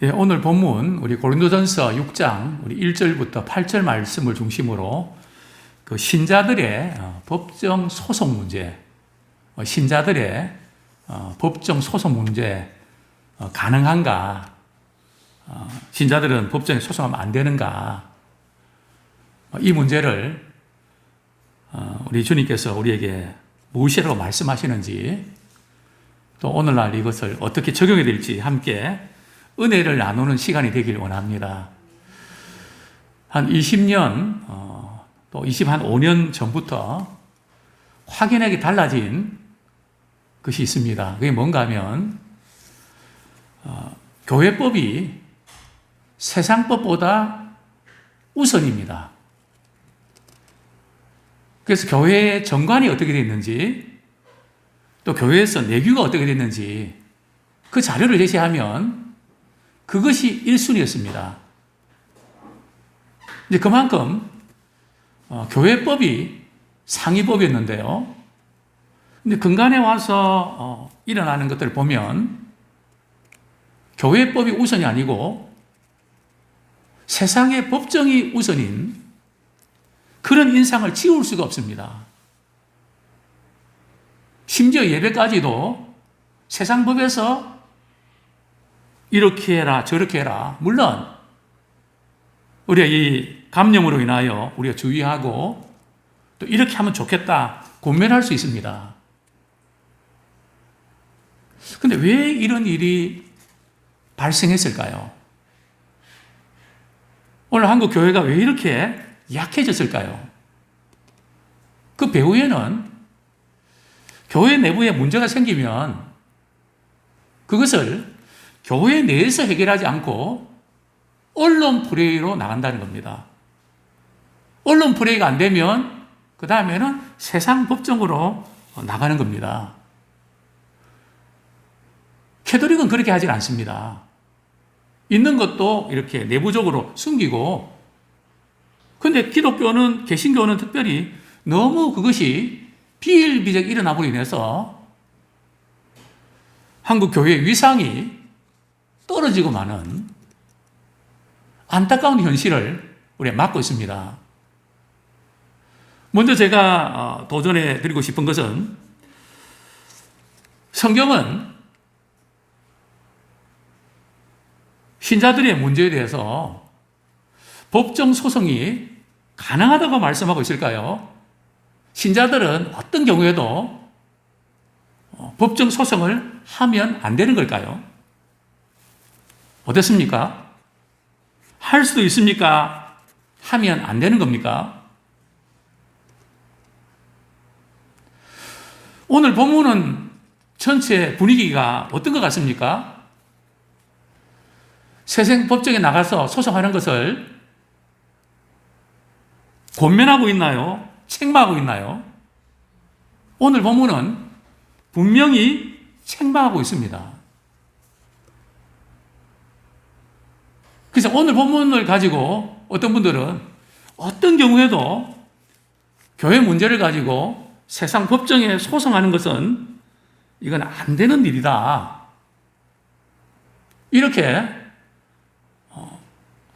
예, 오늘 본문 우리 고린도전서 6장 우리 1절부터 8절 말씀을 중심으로 그 신자들의 법정 소송 문제, 신자들의 법정 소송 문제 가능한가? 신자들은 법정에 소송하면 안 되는가? 이 문제를 우리 주님께서 우리에게 무엇이라고 말씀하시는지, 또 오늘날 이것을 어떻게 적용해야 될지 함께 은혜를 나누는 시간이 되길 원합니다. 한 20년, 또 25년 전부터 확연하게 달라진 것이 있습니다. 그게 뭔가 하면, 교회법이 세상법보다 우선입니다. 그래서 교회의 정관이 어떻게 됐는지, 또 교회에서 내규가 어떻게 됐는지 그 자료를 제시하면 그것이 1순위였습니다. 이제 그만큼 교회법이 상위법이었는데요. 근데 근간에 와서 일어나는 것들을 보면 교회법이 우선이 아니고 세상의 법정이 우선인 그런 인상을 지울 수가 없습니다. 심지어 예배까지도 세상 법에서 이렇게 해라 저렇게 해라, 물론 우리가 이 감염으로 인하여 우리가 주의하고 또 이렇게 하면 좋겠다 고민할 수 있습니다. 근데 왜 이런 일이 발생했을까요? 오늘 한국 교회가 왜 이렇게 약해졌을까요? 그 배후에는 교회 내부에 문제가 생기면 그것을 교회 내에서 해결하지 않고 언론 플레이로 나간다는 겁니다. 언론 플레이가 안 되면 그 다음에는 세상 법정으로 나가는 겁니다. 캐톨릭은 그렇게 하진 않습니다. 있는 것도 이렇게 내부적으로 숨기고, 근데 기독교는, 개신교는 특별히 너무 그것이 비일비재하게 일어나므로 인해서 한국 교회의 위상이 떨어지고 마는 안타까운 현실을 우리가 맞고 있습니다. 먼저 제가 도전해 드리고 싶은 것은, 성경은 신자들의 문제에 대해서 법정 소송이 가능하다고 말씀하고 있을까요? 신자들은 어떤 경우에도 법정 소송을 하면 안 되는 걸까요? 어떻습니까? 할 수도 있습니까? 하면 안 되는 겁니까? 오늘 본문은 전체 분위기가 어떤 것 같습니까? 세상 법정에 나가서 소송하는 것을 권면하고 있나요? 책망하고 있나요? 오늘 본문은 분명히 책망하고 있습니다. 그래서 오늘 본문을 가지고 어떤 분들은 어떤 경우에도 교회 문제를 가지고 세상 법정에 소송하는 것은 이건 안 되는 일이다, 이렇게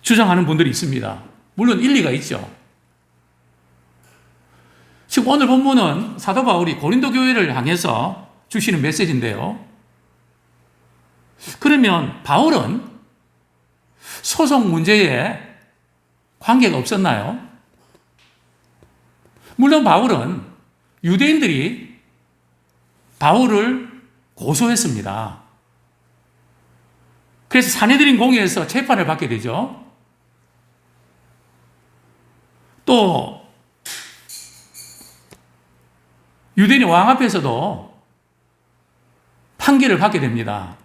주장하는 분들이 있습니다. 물론 일리가 있죠. 지금 오늘 본문은 사도 바울이 고린도 교회를 향해서 주시는 메시지인데요. 그러면 바울은 소송 문제에 관계가 없었나요? 물론 바울은 유대인들이 바울을 고소했습니다. 그래서 사내들인 공회에서 재판을 받게 되죠. 또 유대인 왕 앞에서도 판결을 받게 됩니다.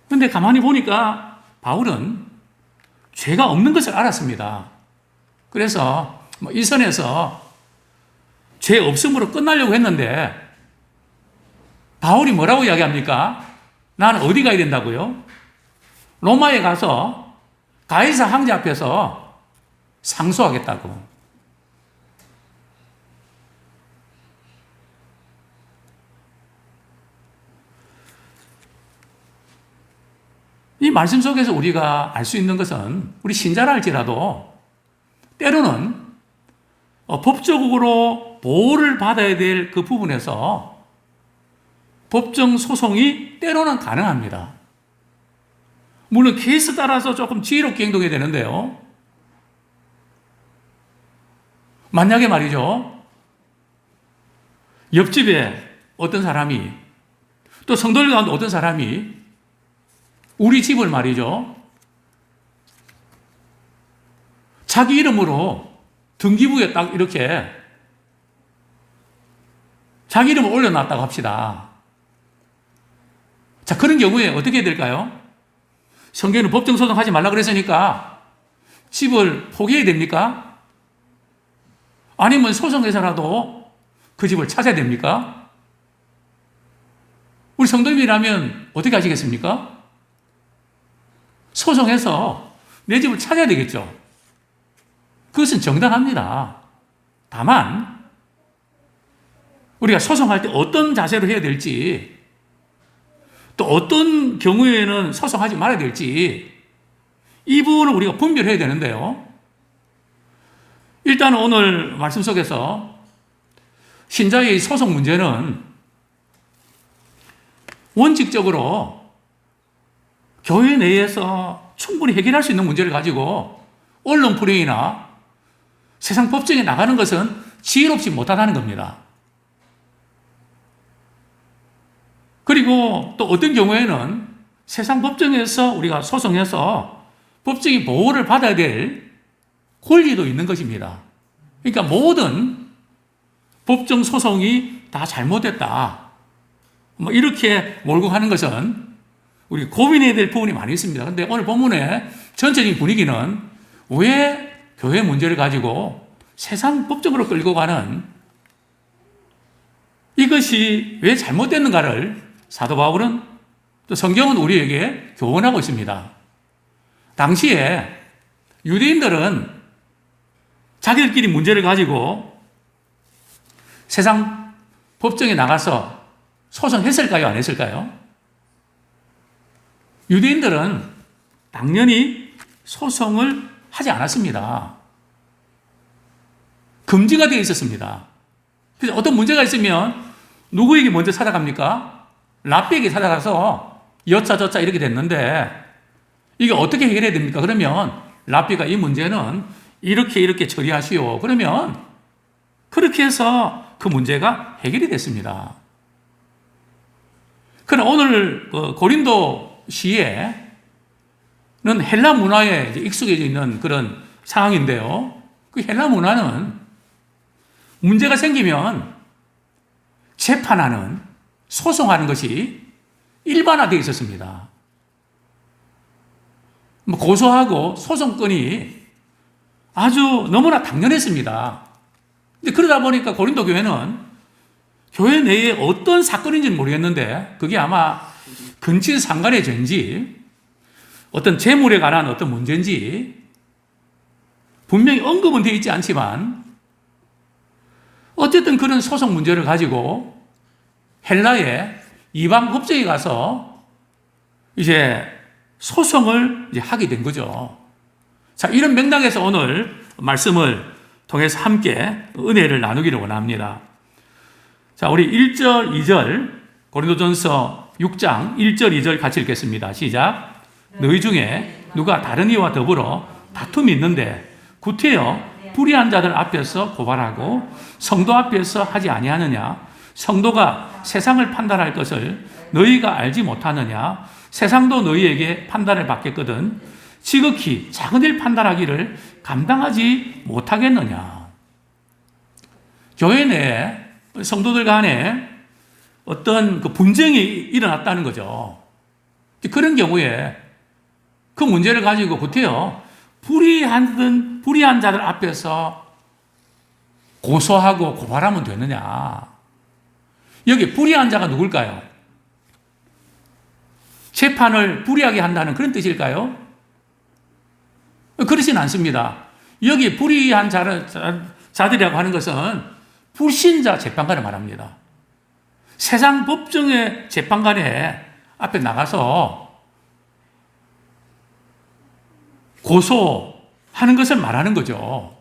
그런데 가만히 보니까 바울은 죄가 없는 것을 알았습니다. 그래서 이 선에서 죄 없음으로 끝나려고 했는데 바울이 뭐라고 이야기합니까? 나는 어디 가야 된다고요? 로마에 가서 가이사 황제 앞에서 상소하겠다고. 이 말씀 속에서 우리가 알 수 있는 것은 우리 신자라 할지라도 때로는 법적으로 보호를 받아야 될 그 부분에서 법정 소송이 때로는 가능합니다. 물론 케이스 따라서 조금 지혜롭게 행동해야 되는데요. 만약에 말이죠, 옆집에 어떤 사람이, 또 성도들 가운데 어떤 사람이 우리 집을 말이죠, 자기 이름으로 등기부에 딱 이렇게 자기 이름을 올려놨다고 합시다. 자, 그런 경우에 어떻게 해야 될까요? 성경에는 법정소송 하지 말라 그랬으니까 집을 포기해야 됩니까? 아니면 소송해서라도 그 집을 찾아야 됩니까? 우리 성도님이라면 어떻게 하시겠습니까? 소송해서 내 집을 찾아야 되겠죠. 그것은 정당합니다. 다만 우리가 소송할 때 어떤 자세로 해야 될지, 또 어떤 경우에는 소송하지 말아야 될지, 이 부분을 우리가 분별해야 되는데요. 일단 오늘 말씀 속에서 신자의 소송 문제는 원칙적으로 교회 내에서 충분히 해결할 수 있는 문제를 가지고 언론 프레이나 세상 법정에 나가는 것은 지혜롭지 못하다는 겁니다. 그리고 또 어떤 경우에는 세상 법정에서 우리가 소송해서 법적인 보호를 받아야 될 권리도 있는 것입니다. 그러니까 모든 법정 소송이 다 잘못됐다, 뭐 이렇게 몰고 가는 것은 우리 고민해야 될 부분이 많이 있습니다. 그런데 오늘 본문의 전체적인 분위기는 왜 교회 문제를 가지고 세상 법정으로 끌고 가는 이것이 왜 잘못됐는가를 사도 바울은, 또 성경은 우리에게 교훈하고 있습니다. 당시에 유대인들은 자기들끼리 문제를 가지고 세상 법정에 나가서 소송했을까요? 안 했을까요? 유대인들은 당연히 소송을 하지 않았습니다. 금지가 되어 있었습니다. 그래서 어떤 문제가 있으면 누구에게 먼저 찾아갑니까? 랍비에게 찾아가서 여차 저차 이렇게 됐는데 이게 어떻게 해결해야 됩니까? 그러면 랍비가 이 문제는 이렇게 처리하시오. 그러면 그렇게 해서 그 문제가 해결이 됐습니다. 그러나 오늘 고린도 시에는 헬라 문화에 익숙해져 있는 그런 상황인데요. 그 헬라 문화는 문제가 생기면 재판하는, 소송하는 것이 일반화되어 있었습니다. 고소하고 소송권이 아주 너무나 당연했습니다. 근데 그러다 보니까 고린도 교회는 교회 내에 어떤 사건인지는 모르겠는데 그게 아마 근친상간의 죄인지 어떤 재물에 관한 어떤 문제인지 분명히 언급은 되어 있지 않지만 어쨌든 그런 소송 문제를 가지고 헬라의 이방 법정에 가서 이제 소송을 이제 하게 된 거죠. 자, 이런 맥락에서 오늘 말씀을 통해서 함께 은혜를 나누기를 원합니다. 자, 우리 1절, 2절, 고린도전서 6장 1절, 2절 같이 읽겠습니다. 시작. 너희 중에 누가 다른 이와 더불어 다툼이 있는데 구태여 불의한 자들 앞에서 고발하고 성도 앞에서 하지 아니하느냐? 성도가 세상을 판단할 것을 너희가 알지 못하느냐? 세상도 너희에게 판단을 받겠거든 지극히 작은 일 판단하기를 감당하지 못하겠느냐? 교회 내에 성도들 간에 어떤 그 분쟁이 일어났다는 거죠. 그런 경우에 그 문제를 가지고 구태여 불의한 자들 앞에서 고소하고 고발하면 되느냐? 여기 불의한 자가 누굴까요? 재판을 불의하게 한다는 그런 뜻일까요? 그렇진 않습니다. 여기 불의한 자들이라고 하는 것은 불신자 재판관을 말합니다. 세상 법정의 재판관에 앞에 나가서 고소하는 것을 말하는 거죠.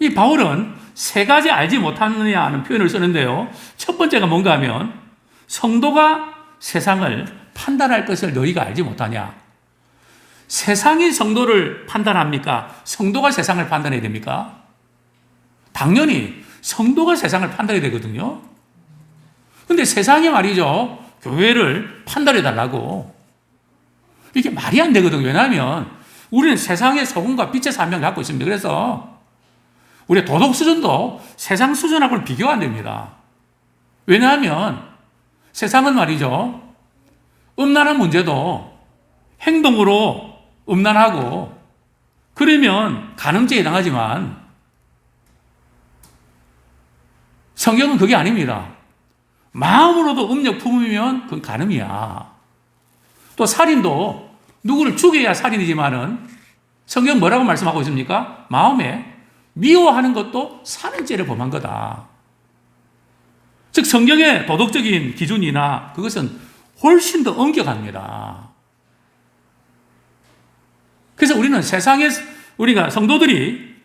이 바울은 세 가지 알지 못하느냐 하는 표현을 쓰는데요. 첫 번째가 뭔가 하면 성도가 세상을 판단할 것을 너희가 알지 못하냐. 세상이 성도를 판단합니까? 성도가 세상을 판단해야 됩니까? 당연히 성도가 세상을 판단해야 되거든요. 근데 세상이 말이죠. 교회를 판단해 달라고. 이게 말이 안 되거든요. 왜냐하면 우리는 세상의 소금과 빛의 사명을 갖고 있습니다. 그래서 우리의 도덕 수준도 세상 수준하고는 비교가 안 됩니다. 왜냐하면 세상은 말이죠. 음란한 문제도 행동으로 음란하고 그러면 간음죄에 해당하지만 성경은 그게 아닙니다. 마음으로도 음욕 품으면 그건 간음이야. 또 살인도 누구를 죽여야 살인이지만은 성경 뭐라고 말씀하고 있습니까? 마음에 미워하는 것도 살인죄를 범한 거다. 즉 성경의 도덕적인 기준이나 그것은 훨씬 더 엄격합니다. 그래서 우리는 우리가 성도들이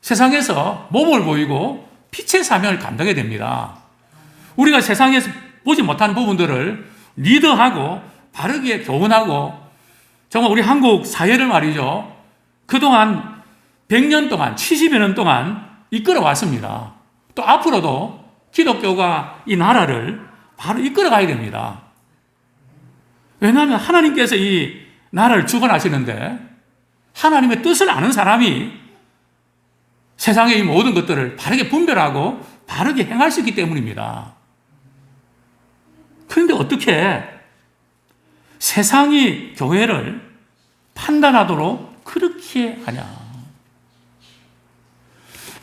세상에서 모범을 보이고 빛의 사명을 감당해야 됩니다. 우리가 세상에서 보지 못한 부분들을 리더하고 바르게 교훈하고 정말 우리 한국 사회를 말이죠. 그동안 100년 동안 70여 년 동안 이끌어 왔습니다. 또 앞으로도 기독교가 이 나라를 바로 이끌어 가야 됩니다. 왜냐하면 하나님께서 이 나라를 주관하시는데 하나님의 뜻을 아는 사람이 세상의 이 모든 것들을 바르게 분별하고 바르게 행할 수 있기 때문입니다. 그런데 어떻게 세상이 교회를 판단하도록 그렇게 하냐?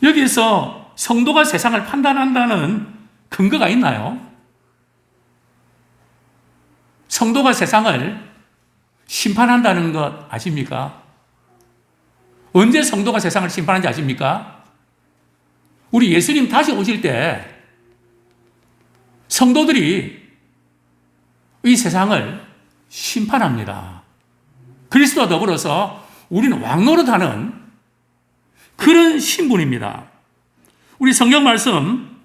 여기서 성도가 세상을 판단한다는 근거가 있나요? 성도가 세상을 심판한다는 것 아십니까? 언제 성도가 세상을 심판하는지 아십니까? 우리 예수님 다시 오실 때 성도들이 이 세상을 심판합니다. 그리스도와 더불어서 우리는 왕노릇하는 그런 신분입니다. 우리 성경 말씀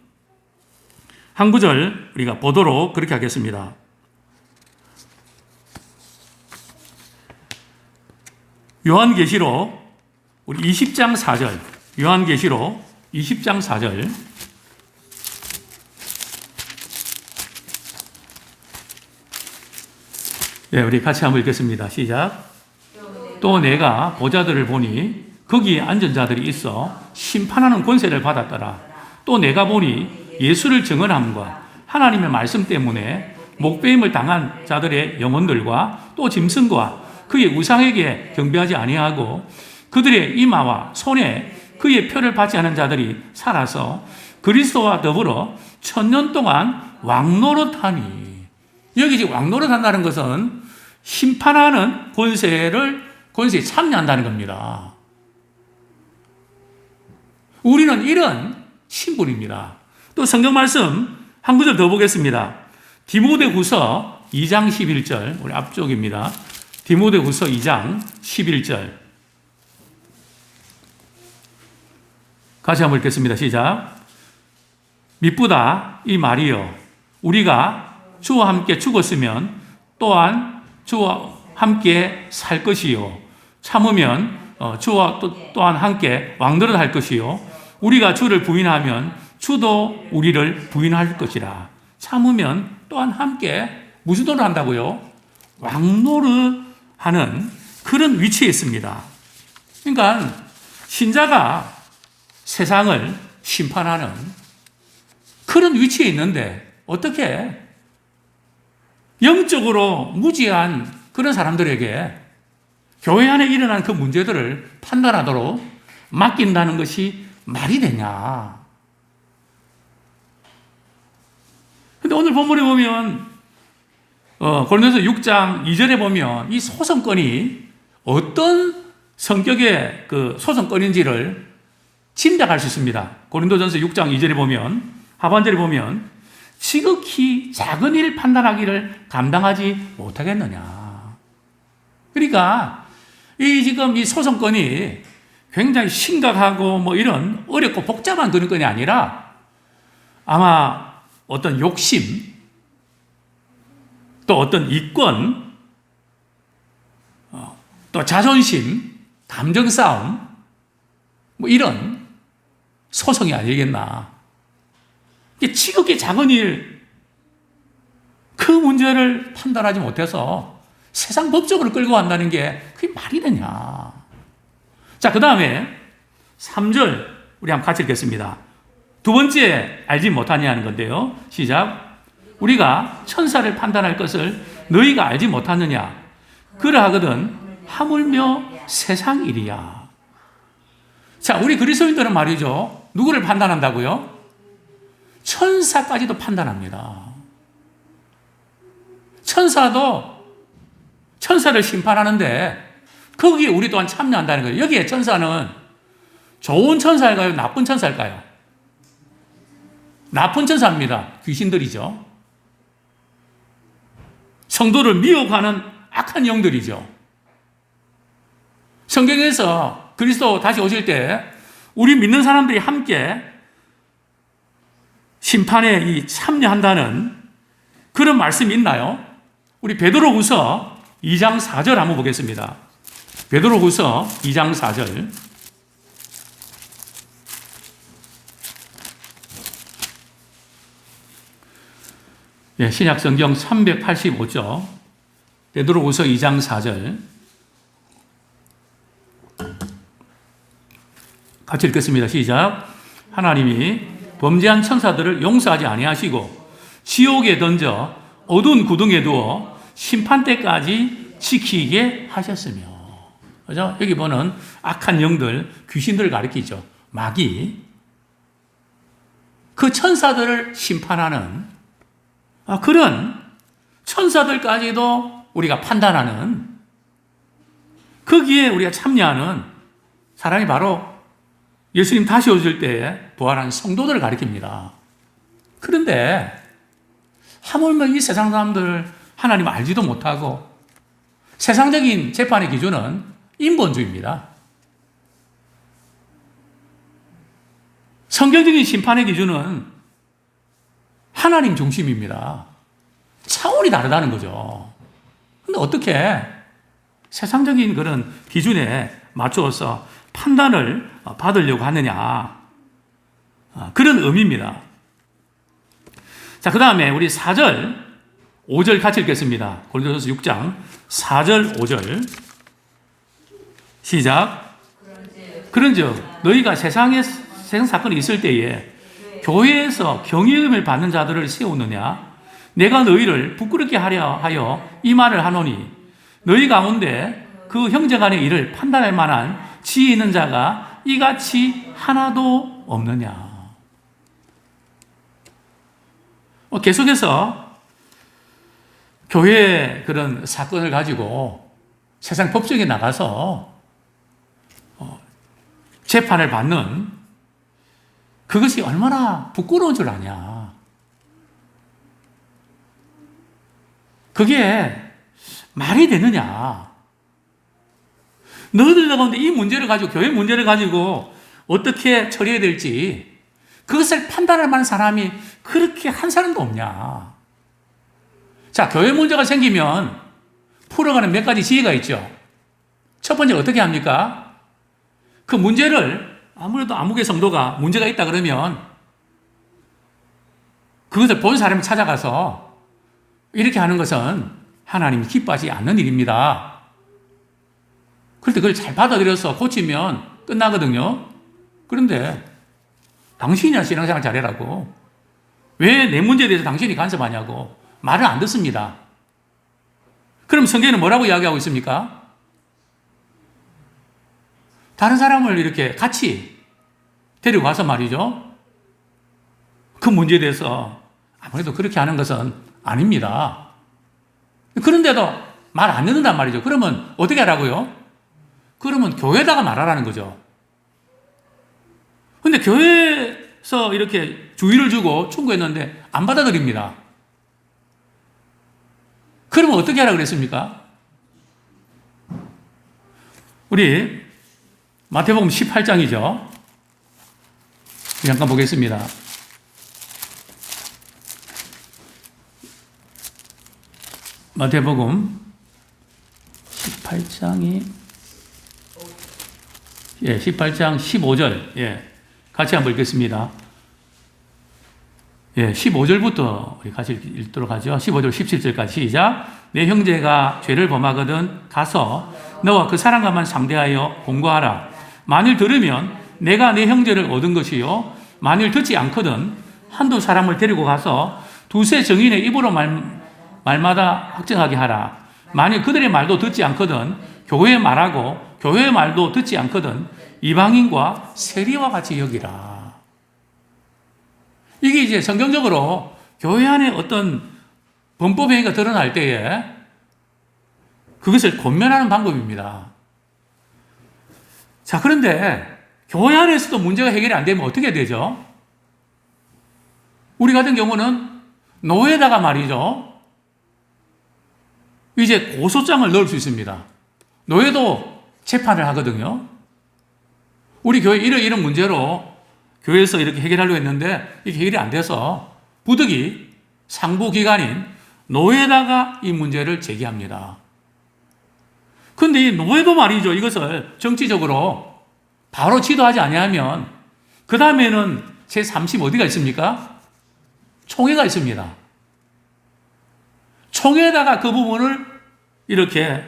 한 구절 우리가 보도록 그렇게 하겠습니다. 요한계시록 우리 20장 4절, 요한계시록 20장 4절. 예, 우리 같이 한번 읽겠습니다. 시작. 또 내가 보좌들을 보니 거기에 앉은 자들이 있어 심판하는 권세를 받았더라. 또 내가 보니 예수를 증언함과 하나님의 말씀 때문에 목배임을 당한 자들의 영혼들과 또 짐승과 그의 우상에게 경배하지 아니하고 그들의 이마와 손에 그의 표를 받지 않은 자들이 살아서 그리스도와 더불어 1000년 동안 왕노릇하니. 여기 지금 왕노릇한다는 것은 심판하는 권세에 참여한다는 겁니다. 우리는 이런 신분입니다. 또 성경 말씀 한 구절 더 보겠습니다. 디모데후서 2장 11절, 우리 앞쪽입니다. 디모데후서 2장 11절. 같이 한번 읽겠습니다. 시작. 미쁘다 이 말이요 우리가 주와 함께 죽었으면 또한 주와 함께 살 것이요 참으면 주와 또한 함께 왕노릇할 것이요 우리가 주를 부인하면 주도 우리를 부인할 것이라. 참으면 또한 함께 무슨 노릇 한다고요? 왕노릇하는 그런 위치에 있습니다. 그러니까 신자가 세상을 심판하는 그런 위치에 있는데 어떻게 영적으로 무지한 그런 사람들에게 교회 안에 일어난 그 문제들을 판단하도록 맡긴다는 것이 말이 되냐? 근데 오늘 본문에 보면 고린도서 6장 2절에 보면 이 소송건이 어떤 성격의 그 소송건인지를 짐작할 수 있습니다. 고린도전서 6장 2절에 보면 하반절에 보면 지극히 작은 일 판단하기를 감당하지 못하겠느냐. 그러니까 지금 이 소송건이 굉장히 심각하고 뭐 이런 어렵고 복잡한 그런 건이 아니라 아마 어떤 욕심, 또 어떤 이권, 또 자존심, 감정 싸움, 뭐 이런 소송이 아니겠나. 이게 지극히 작은 일, 그 문제를 판단하지 못해서 세상 법적으로 끌고 간다는 게 그게 말이 되냐. 자, 그 다음에 3절 우리 한번 같이 읽겠습니다. 두 번째 알지 못하냐는 건데요. 시작. 우리가 천사를 판단할 것을 너희가 알지 못하느냐. 그러하거든 하물며 세상 일이야. 자, 우리 그리스도인들은 말이죠. 누구를 판단한다고요? 천사까지도 판단합니다. 천사를 심판하는데 거기에 우리 또한 참여한다는 거예요. 여기에 천사는 좋은 천사일까요? 나쁜 천사일까요? 나쁜 천사입니다. 귀신들이죠. 성도를 미혹하는 악한 영들이죠. 성경에서 그리스도 다시 오실 때 우리 믿는 사람들이 함께 심판에 참여한다는 그런 말씀이 있나요? 우리 베드로후서 2장 4절 한번 보겠습니다. 베드로후서 2장 4절. 예, 신약 성경 385조. 베드로후서 2장 4절. 같이 읽겠습니다. 시작. 하나님이 범죄한 천사들을 용서하지 아니하시고 지옥에 던져 어두운 구덩이에 두어 심판 때까지 지키게 하셨으며. 그죠? 여기 보는 악한 영들, 귀신들을 가리키죠. 마귀. 그 천사들을 심판하는 그런 천사들까지도 우리가 판단하는, 거기에 우리가 참여하는 사람이 바로 예수님 다시 오실 때에 부활한 성도들을 가리킵니다. 그런데 하물며 이 세상 사람들 하나님 알지도 못하고 세상적인 재판의 기준은 인본주의입니다. 성경적인 심판의 기준은 하나님 중심입니다. 차원이 다르다는 거죠. 근데 어떻게 세상적인 그런 기준에 맞추어서 판단을 받으려고 하느냐. 그런 의미입니다. 자, 그 다음에 우리 4절, 5절 같이 읽겠습니다. 고린도전서 6장 4절, 5절. 시작. 그런즉 너희가 세상 사건이 있을 때에 교회에서 경외음을 받는 자들을 세우느냐? 내가 너희를 부끄럽게 하여 이 말을 하노니 너희 가운데 그 형제간의 일을 판단할 만한 지혜 있는 자가 이같이 하나도 없느냐? 계속해서 교회의 그런 사건을 가지고 세상 법정에 나가서 재판을 받는 그것이 얼마나 부끄러운 줄 아냐. 그게 말이 되느냐. 너희들 가운데 이 문제를 가지고, 교회 문제를 가지고 어떻게 처리해야 될지 그것을 판단할 만한 사람이 그렇게 한 사람도 없냐. 자, 교회 문제가 생기면 풀어가는 몇 가지 지혜가 있죠. 첫 번째 어떻게 합니까? 그 문제를 아무래도 아무개 성도가 문제가 있다 그러면 그것을 본 사람이 찾아가서 이렇게 하는 것은 하나님이 기뻐하지 않는 일입니다. 그런데 그걸 잘 받아들여서 고치면 끝나거든요. 그런데 당신이나 신앙생활 잘해라고. 왜 내 문제에 대해서 당신이 간섭하냐고. 말을 안 듣습니다. 그럼 성경에는 뭐라고 이야기하고 있습니까? 다른 사람을 이렇게 같이 데리고 가서 말이죠. 그 문제에 대해서 아무래도 그렇게 하는 것은 아닙니다. 그런데도 말 안 듣는단 말이죠. 그러면 어떻게 하라고요? 그러면 교회에다가 말하라는 거죠. 근데 교회에서 이렇게 주의를 주고 충고했는데 안 받아들입니다. 그러면 어떻게 하라 그랬습니까? 우리 마태복음 18장이죠. 잠깐 보겠습니다. 마태복음 18장이 18장 15절 같이 한번 읽겠습니다. 15절부터 우리 같이 읽도록 하죠. 15절 17절까지 시작. 내 형제가 죄를 범하거든 가서 너와 그 사람과만 상대하여 공고하라. 만일 들으면 내가 내 형제를 얻은 것이요 만일 듣지 않거든 한두 사람을 데리고 가서 두세 증인의 입으로 말마다 확정하게 하라. 만일 그들의 말도 듣지 않거든 교회의 말하고 교회의 말도 듣지 않거든 이방인과 세리와 같이 여기라. 이게 이제 성경적으로 교회 안에 어떤 범법 행위가 드러날 때에 그것을 권면하는 방법입니다. 자, 그런데 교회 안에서도 문제가 해결이 안 되면 어떻게 되죠? 우리 같은 경우는 노예다가 말이죠. 이제 고소장을 넣을 수 있습니다. 노예도 재판을 하거든요. 우리 교회 이런 문제로 교회에서 이렇게 해결하려고 했는데 이게 해결이 안 돼서 부득이 상부기관인 노예다가 이 문제를 제기합니다. 그런데 이 노예도 말이죠. 이것을 정치적으로 바로 지도하지 아니하면 그 다음에는 제30 어디가 있습니까? 총회가 있습니다. 총회에다가 그 부분을 이렇게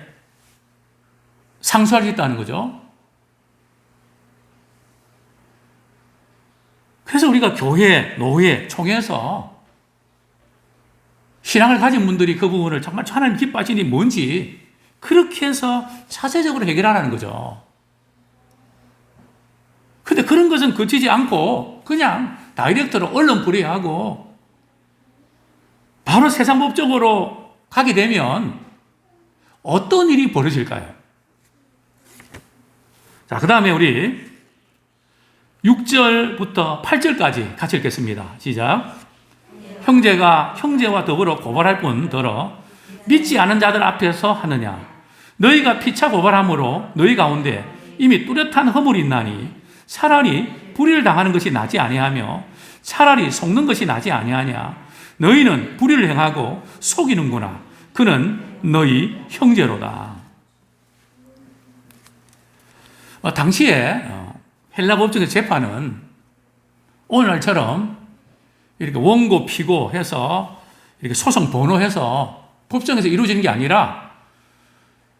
상소할 수 있다는 거죠. 그래서 우리가 교회, 노예, 총회에서 신앙을 가진 분들이 그 부분을 정말 하나님 기뻐하시는 일이 뭔지 그렇게 해서 차세적으로 해결하라는 거죠. 근데 그런 것은 거치지 않고 그냥 다이렉트로 언론 불이하고 바로 세상법적으로 가게 되면 어떤 일이 벌어질까요? 자, 그 다음에 우리 6절부터 8절까지 같이 읽겠습니다. 시작. 형제가 형제와 더불어 고발할 뿐더러 믿지 않은 자들 앞에서 하느냐. 너희가 피차 고발함으로 너희 가운데 이미 뚜렷한 허물이 있나니 차라리 불의를 당하는 것이 낫지 아니하며 차라리 속는 것이 낫지 아니하냐. 너희는 불의를 행하고 속이는구나. 그는 너희 형제로다. 당시에 헬라 법정의 재판은 오늘날처럼 이렇게 원고 피고 해서 이렇게 소송 번호해서 법정에서 이루어지는 게 아니라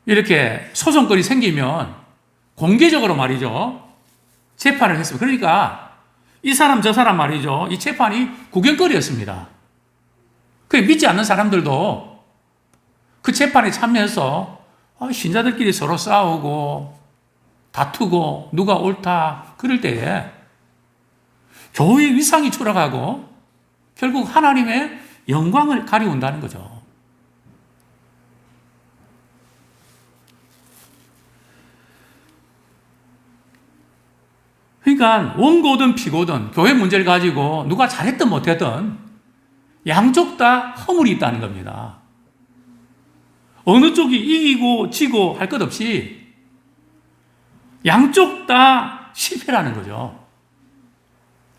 이렇게 소송거리 생기면 공개적으로 말이죠. 재판을 했습니다. 그러니까 이 사람 저 사람 말이죠. 이 재판이 구경거리였습니다. 믿지 않는 사람들도 그 재판에 참여해서 신자들끼리 서로 싸우고 다투고 누가 옳다 그럴 때에 교회의 위상이 추락하고 결국 하나님의 영광을 가리운다는 거죠. 그러니까 원고든 피고든 교회 문제를 가지고 누가 잘했든 못했든 양쪽 다 허물이 있다는 겁니다. 어느 쪽이 이기고 지고 할 것 없이 양쪽 다 실패라는 거죠.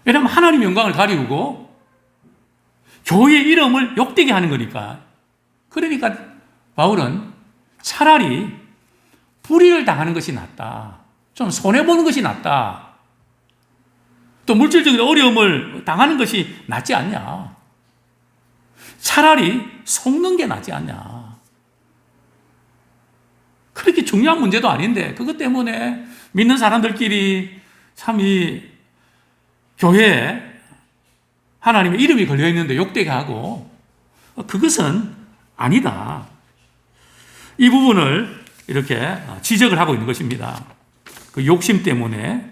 왜냐하면 하나님 영광을 가리우고 교회의 이름을 욕되게 하는 거니까. 그러니까 바울은 차라리 불의를 당하는 것이 낫다. 좀 손해보는 것이 낫다. 또 물질적인 어려움을 당하는 것이 낫지 않냐. 차라리 속는 게 낫지 않냐. 그렇게 중요한 문제도 아닌데 그것 때문에 믿는 사람들끼리 참 이 교회에 하나님의 이름이 걸려있는데 욕되게 하고 그것은 아니다. 이 부분을 이렇게 지적을 하고 있는 것입니다. 그 욕심 때문에.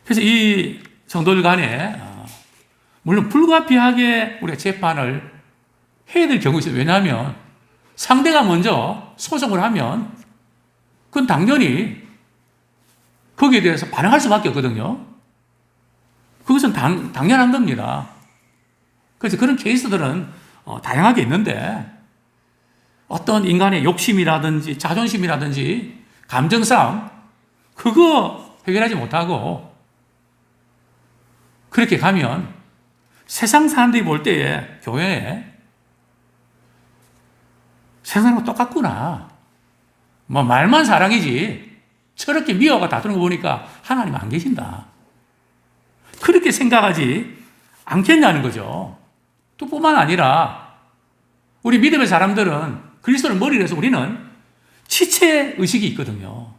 그래서 이 성도들 간에 물론 불가피하게 우리가 재판을 해야 될 경우가 있어요. 왜냐하면 상대가 먼저 소송을 하면 그건 당연히 거기에 대해서 반응할 수밖에 없거든요. 그것은 당연한 겁니다. 그래서 그런 케이스들은 다양하게 있는데 어떤 인간의 욕심이라든지 자존심이라든지 감정 싸움, 그거 해결하지 못하고 그렇게 가면 세상 사람들이 볼 때에 교회에 세상과 똑같구나. 뭐 말만 사랑이지 저렇게 미워가 다투는 거 보니까 하나님 안 계신다. 그렇게 생각하지 않겠냐는 거죠. 또 뿐만 아니라 우리 믿음의 사람들은 그리스도를 머리로 해서 우리는 지체 의식이 있거든요.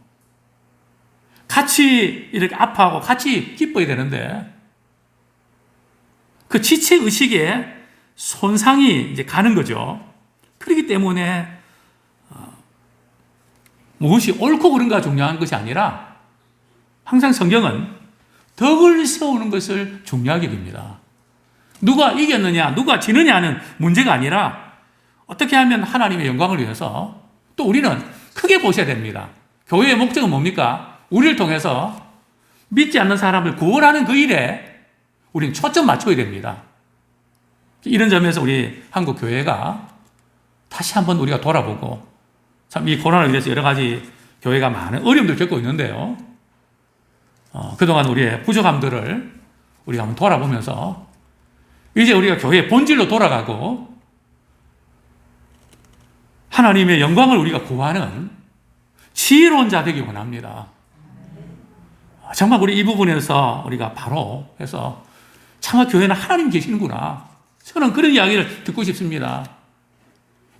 같이 이렇게 아파하고 같이 기뻐야 되는데 그 지체 의식에 손상이 이제 가는 거죠. 그렇기 때문에 무엇이 옳고 그른가 중요한 것이 아니라 항상 성경은 덕을 세우는 것을 중요하게 봅니다. 누가 이겼느냐, 누가 지느냐는 문제가 아니라 어떻게 하면 하나님의 영광을 위해서 또 우리는 크게 보셔야 됩니다. 교회의 목적은 뭡니까? 우리를 통해서 믿지 않는 사람을 구원하는 그 일에 우리는 초점 맞춰야 됩니다. 이런 점에서 우리 한국 교회가 다시 한번 우리가 돌아보고 참 이 코로나로 인해서 여러 가지 교회가 많은 어려움들을 겪고 있는데요. 그동안 우리의 부족함들을 우리가 한번 돌아보면서 이제 우리가 교회의 본질로 돌아가고 하나님의 영광을 우리가 구하는 지혜로운 자 되기 원합니다. 정말 우리 이 부분에서 우리가 바로 해서 참아 교회는 하나님 계시는구나. 저는 그런 이야기를 듣고 싶습니다.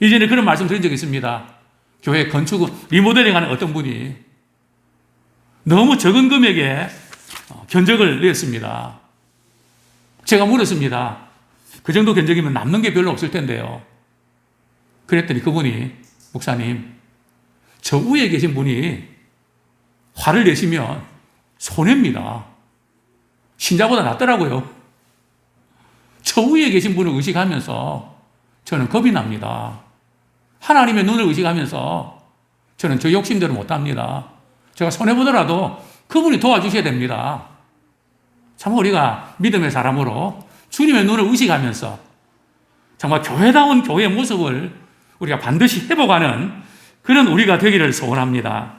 이전에 그런 말씀 드린 적이 있습니다. 교회 건축, 리모델링 하는 어떤 분이 너무 적은 금액에 견적을 냈습니다. 제가 물었습니다. 그 정도 견적이면 남는 게 별로 없을 텐데요. 그랬더니 그분이, 목사님, 저 위에 계신 분이 화를 내시면 손해입니다. 신자보다 낫더라고요. 저 위에 계신 분을 의식하면서 저는 겁이 납니다. 하나님의 눈을 의식하면서 저는 저 욕심대로 못합니다. 제가 손해보더라도 그분이 도와주셔야 됩니다. 참 우리가 믿음의 사람으로 주님의 눈을 의식하면서 정말 교회다운 교회의 모습을 우리가 반드시 회복하는 그런 우리가 되기를 소원합니다.